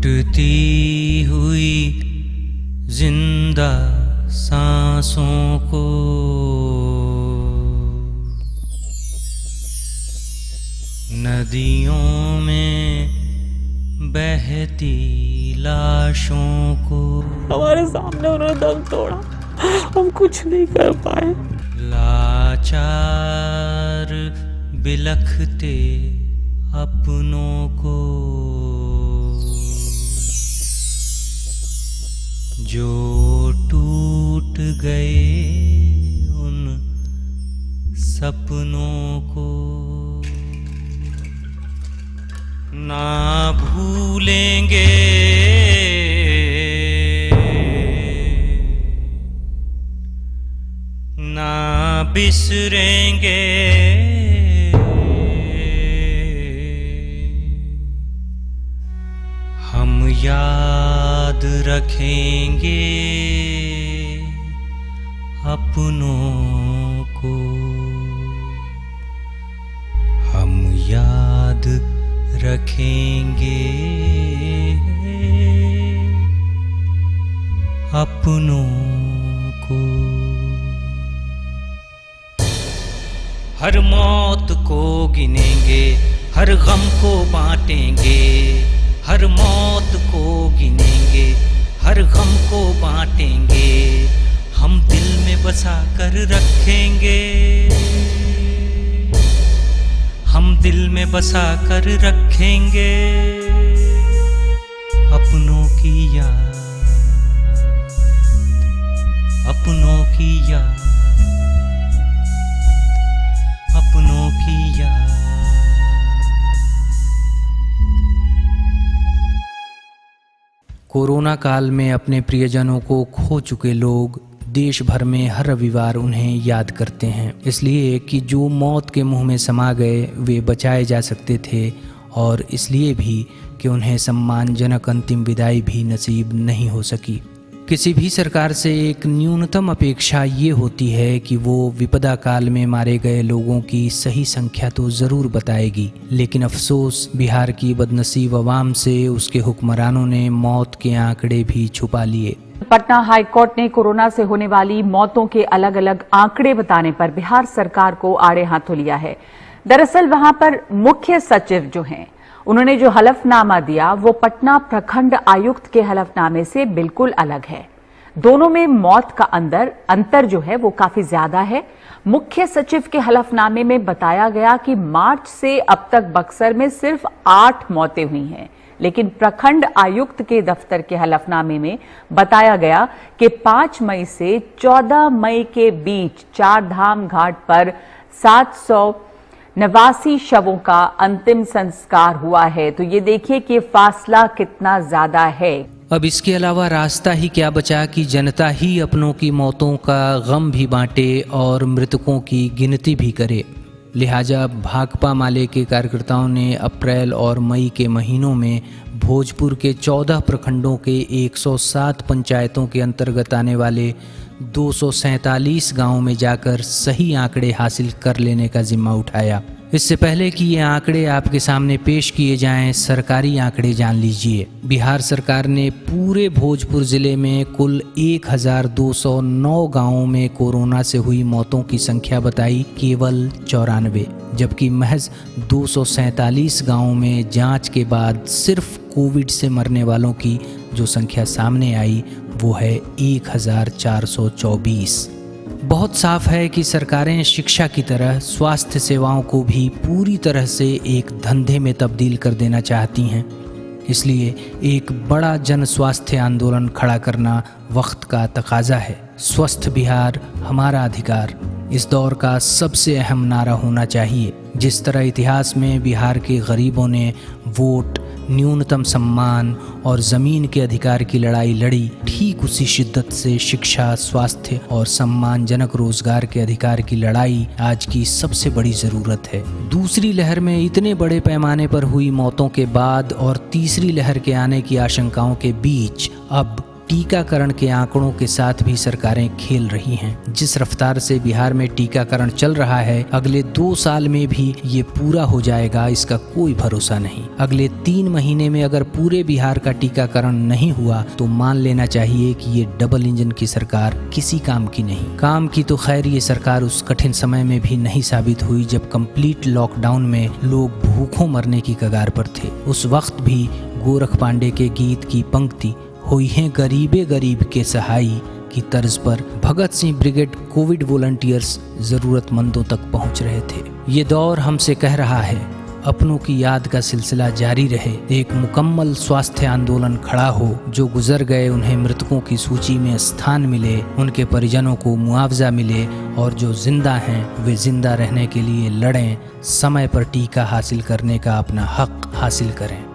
घुटती हुई जिंदा सांसों को नदियों में बहती लाशों को। हमारे सामने उन्होंने दम तोड़ा, हम कुछ नहीं कर पाए। लाचार बिलखते अपनों को जो टूट गए उन सपनों को ना भूलेंगे ना बिसरेंगे हम याद रखेंगे अपनों को। हम याद रखेंगे अपनों को। हर मौत को गिनेंगे, हर गम को बांटेंगे। हर मौत को गिनेंगे, हर गम को बांटेंगे। हम दिल में बसा कर रखेंगे, हम दिल में बसा कर रखेंगे अपनों की याद, अपनों की याद, अपनों की याद। कोरोना काल में अपने प्रियजनों को खो चुके लोग देश भर में हर रविवार उन्हें याद करते हैं, इसलिए कि जो मौत के मुंह में समा गए वे बचाए जा सकते थे, और इसलिए भी कि उन्हें सम्मानजनक अंतिम विदाई भी नसीब नहीं हो सकी। किसी भी सरकार से एक न्यूनतम अपेक्षा ये होती है कि वो विपदा काल में मारे गए लोगों की सही संख्या तो ज़रूर बताएगी, लेकिन अफसोस बिहार की बदनसीब अवाम से उसके हुक्मरानों ने मौत के आंकड़े भी छुपा लिए। पटना हाईकोर्ट ने कोरोना से होने वाली मौतों के अलग अलग आंकड़े बताने पर बिहार सरकार को आड़े हाथों लिया है। दरअसल वहां पर मुख्य सचिव जो हैं, उन्होंने जो हलफनामा दिया वो पटना प्रखंड आयुक्त के हलफनामे से बिल्कुल अलग है। दोनों में मौत का अंतर जो है वो काफी ज्यादा है। मुख्य सचिव के हलफनामे में बताया गया कि मार्च से अब तक बक्सर में सिर्फ 8 मौतें हुई हैं, लेकिन प्रखंड आयुक्त के दफ्तर के हलफनामे में बताया गया कि 5 मई से 14 मई के बीच चारधाम घाट पर 789 शवों का अंतिम संस्कार हुआ है। तो ये देखिए कि फासला कितना ज्यादा है। अब इसके अलावा रास्ता ही क्या बचा कि जनता ही अपनों की मौतों का गम भी बांटे और मृतकों की गिनती भी करे। लिहाजा भाकपा माले के कार्यकर्ताओं ने अप्रैल और मई के महीनों में भोजपुर के 14 प्रखंडों के 107 पंचायतों के अंतर्गत आने वाले 247 गांवों में जाकर सही आंकड़े हासिल कर लेने का जिम्मा उठाया। इससे पहले कि ये आंकड़े आपके सामने पेश किए जाएं, सरकारी आंकड़े जान लीजिए। बिहार सरकार ने पूरे भोजपुर जिले में कुल 1209 गांवों में कोरोना से हुई मौतों की संख्या बताई केवल 94, जबकि महज 247 गांवों में जांच के बाद सिर्फ कोविड से मरने वालों की जो संख्या सामने आई वो है 1424। बहुत साफ है कि सरकारें शिक्षा की तरह स्वास्थ्य सेवाओं को भी पूरी तरह से एक धंधे में तब्दील कर देना चाहती हैं। इसलिए एक बड़ा जन स्वास्थ्य आंदोलन खड़ा करना वक्त का तकाजा है। स्वस्थ बिहार हमारा अधिकार इस दौर का सबसे अहम नारा होना चाहिए। जिस तरह इतिहास में बिहार के गरीबों ने वोट, न्यूनतम सम्मान और ज़मीन के अधिकार की लड़ाई लड़ी, ठीक उसी शिद्दत से शिक्षा, स्वास्थ्य और सम्मानजनक रोजगार के अधिकार की लड़ाई आज की सबसे बड़ी ज़रूरत है। दूसरी लहर में इतने बड़े पैमाने पर हुई मौतों के बाद और तीसरी लहर के आने की आशंकाओं के बीच अब टीकाकरण के आंकड़ों के साथ भी सरकारें खेल रही हैं। जिस रफ्तार से बिहार में टीकाकरण चल रहा है, अगले 2 साल में भी ये पूरा हो जाएगा इसका कोई भरोसा नहीं। अगले 3 महीने में अगर पूरे बिहार का टीकाकरण नहीं हुआ तो मान लेना चाहिए कि ये डबल इंजन की सरकार किसी काम की नहीं। काम की तो खैर ये सरकार उस कठिन समय में भी नहीं साबित हुई जब कंप्लीट लॉकडाउन में लोग भूखों मरने की कगार पर थे। उस वक्त भी गोरख पांडे के गीत की पंक्ति हुई हैं गरीबे गरीब के सहाई की तर्ज पर Bhagat Singh brigade Covid volunteers जरूरतमंदों तक पहुंच रहे थे। ये दौर हमसे कह रहा है अपनों की याद का सिलसिला जारी रहे, एक मुकम्मल स्वास्थ्य आंदोलन खड़ा हो, जो गुजर गए उन्हें मृतकों की सूची में स्थान मिले, उनके परिजनों को मुआवजा मिले और जो जिंदा हैं वे जिंदा रहने के लिए लड़ें, समय पर टीका हासिल करने का अपना हक हासिल करें।